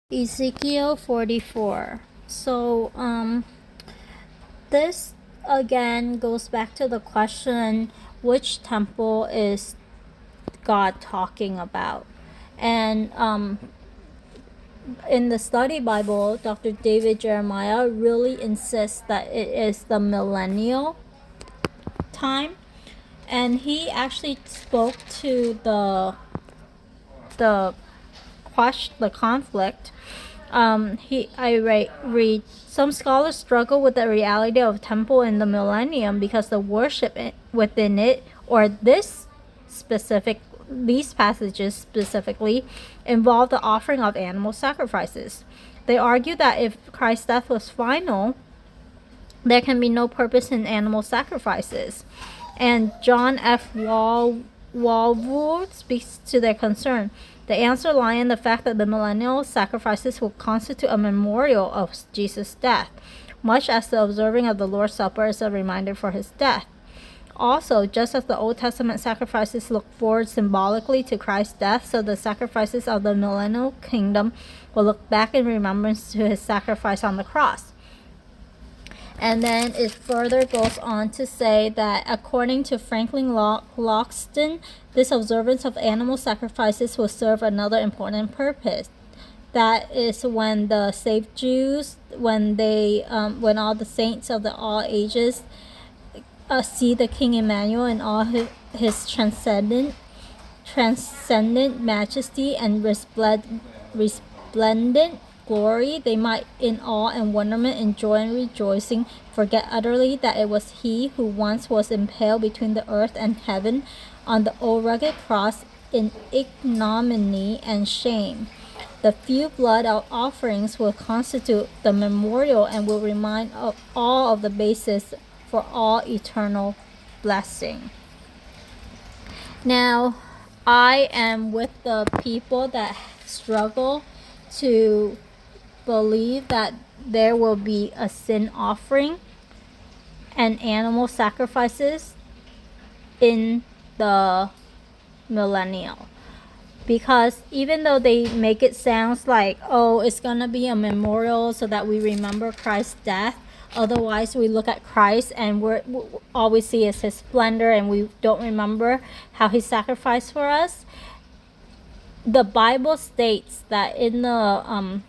Ezekiel 44. So, this again goes back to the question, which temple is God talking about? And in the study Bible, Dr. David Jeremiah really insists that it is the millennial time, and he actually spoke to the conflict. Read some scholars struggle with the reality of temple in the millennium because the worship within it, or these passages specifically, involve the offering of animal sacrifices. They argue that if Christ's death was final, there can be no purpose in animal sacrifices. And John F. Walvoord speaks to their concern. The answer lies in the fact that the millennial sacrifices will constitute a memorial of Jesus' death, much as the observing of the Lord's Supper is a reminder for his death. Also, just as the Old Testament sacrifices look forward symbolically to Christ's death, so the sacrifices of the millennial kingdom will look back in remembrance to his sacrifice on the cross. And then it further goes on to say that according to Franklin Loxton, this observance of animal sacrifices will serve another important purpose. That is when the saved Jews, when all the saints of all ages see the King Emmanuel in all his transcendent majesty and resplendent glory, they might in awe and wonderment and joy and rejoicing forget utterly that it was he who once was impaled between the earth and heaven on the old rugged cross in ignominy and shame. The few blood offerings will constitute the memorial and will remind of all of the basis for all eternal blessing. Now, I am with the people that struggle to believe that there will be a sin offering and animal sacrifices in the millennial, because even though they make it sound like, oh, it's gonna be a memorial so that we remember Christ's death, otherwise we look at Christ and all we see is his splendor and we don't remember how he sacrificed for us. The Bible states that in the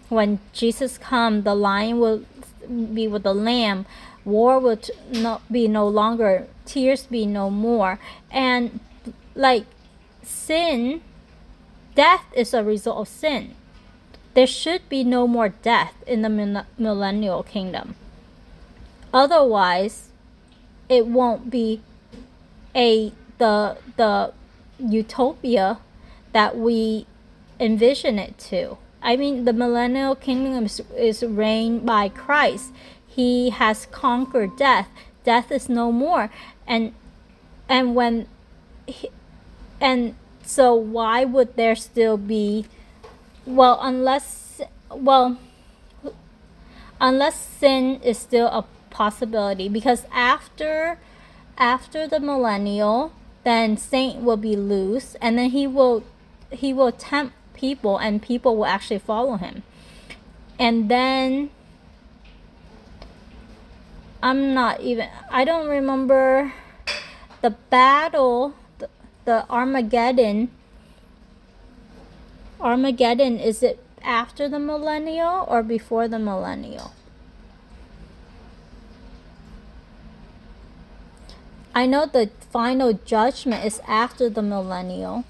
when Jesus comes, the lion will be with the lamb, war will be no longer, tears be no more, and like sin, death is a result of sin. There should be no more death in the millennial kingdom. Otherwise, it won't be the utopia that we envision it to. I mean, the millennial kingdom is reigned by Christ. He has conquered death. Death is no more. And so why would there still be, unless sin is still a possibility, because after the millennial, then Saint will be loose, and then he will tempt people, and people will actually follow him. And then I don't remember the battle, the Armageddon, is it after the millennial or before the millennial? I know the final judgment is after the millennial,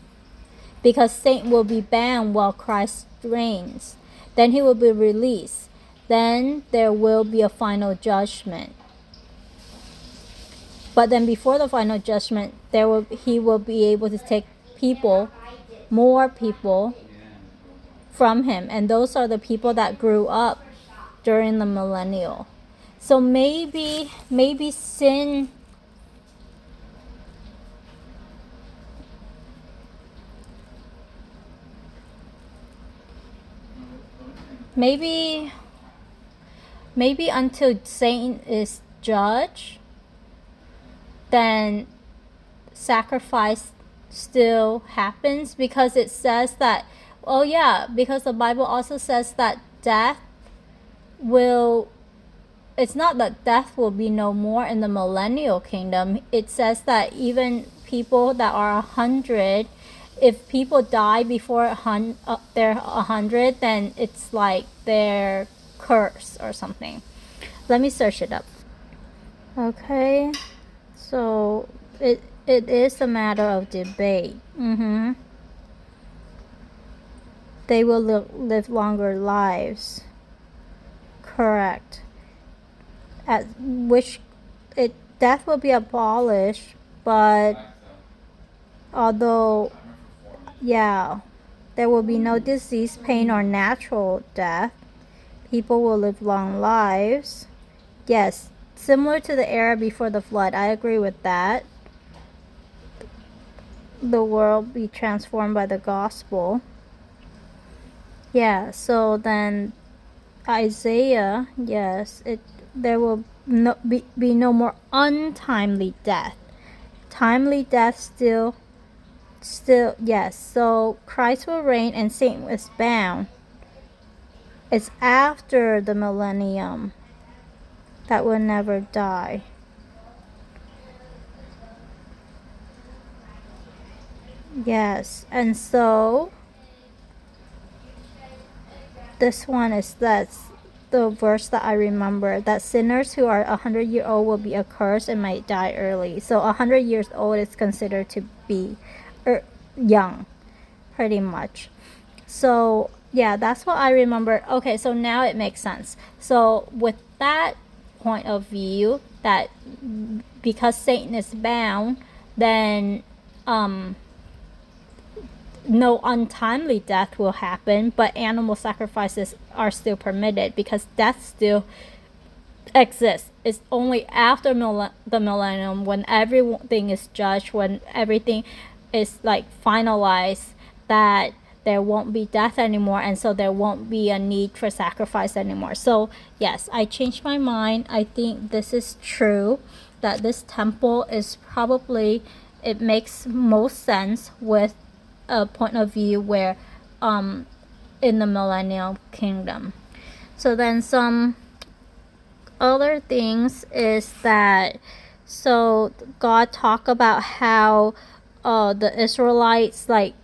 because Saint will be bound while Christ reigns. Then he will be released. Then there will be a final judgment. But then before the final judgment, he will be able to take more people from him. And those are the people that grew up during the millennial. So maybe sin, maybe until Satan is judged, then sacrifice still happens, because it says that Oh yeah, because the Bible also says that death will, it's not that death will be no more in the millennial kingdom. It says that even people that are 100, if people die before they're 100, then it's like they're cursed or something. Let me search it up. Okay, so it is a matter of debate. They will live longer lives. Correct. At which death will be abolished, but although, yeah, there will be no disease, pain, or natural death, people will live long lives. Yes, similar to the era before the flood. I agree with that. The world be transformed by the gospel. Yeah, so then Isaiah, yes, there will be no more untimely death. Timely death still, yes. So Christ will reign and Satan is bound. It's after the millennium that will never die. Yes, and so this one is that's the verse that I remember, that sinners who are 100 years old will be accursed and might die early. So 100 years old is considered to be young, pretty much. So yeah, that's what I remember. Okay, so now it makes sense. So with that point of view, that because Satan is bound, then no untimely death will happen, but animal sacrifices are still permitted because death still exists. It's only after the millennium, when everything is judged, when everything is like finalized, that there won't be death anymore, and so there won't be a need for sacrifice anymore. So yes, I changed my mind. I think this is true, that this temple is probably, it makes most sense with a point of view where in the millennial kingdom. So then some other things is that, so God talked about how the Israelites like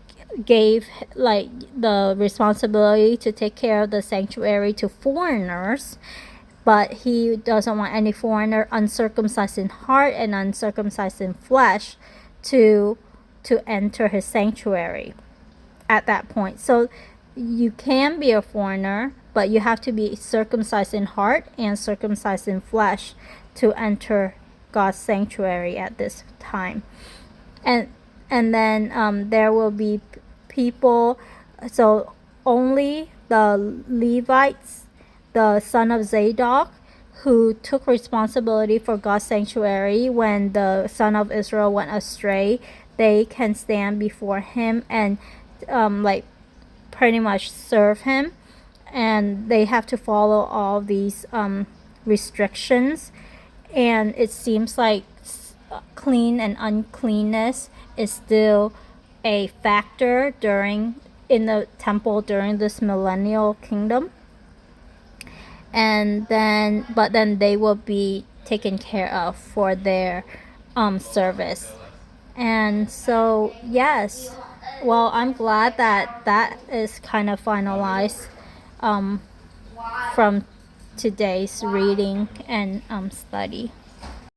gave like the responsibility to take care of the sanctuary to foreigners, but he doesn't want any foreigner uncircumcised in heart and uncircumcised in flesh to enter his sanctuary at that point. So you can be a foreigner, but you have to be circumcised in heart and circumcised in flesh to enter God's sanctuary at this time. And then there will be people, so only the Levites, the son of Zadok, who took responsibility for God's sanctuary when the son of Israel went astray, they can stand before him and like pretty much serve him, and they have to follow all these restrictions. And it seems like clean and uncleanness is still a factor in the temple during this millennial kingdom. And then but then they will be taken care of for their service. And so yes, well, I'm glad that that is kind of finalized from today's reading and study.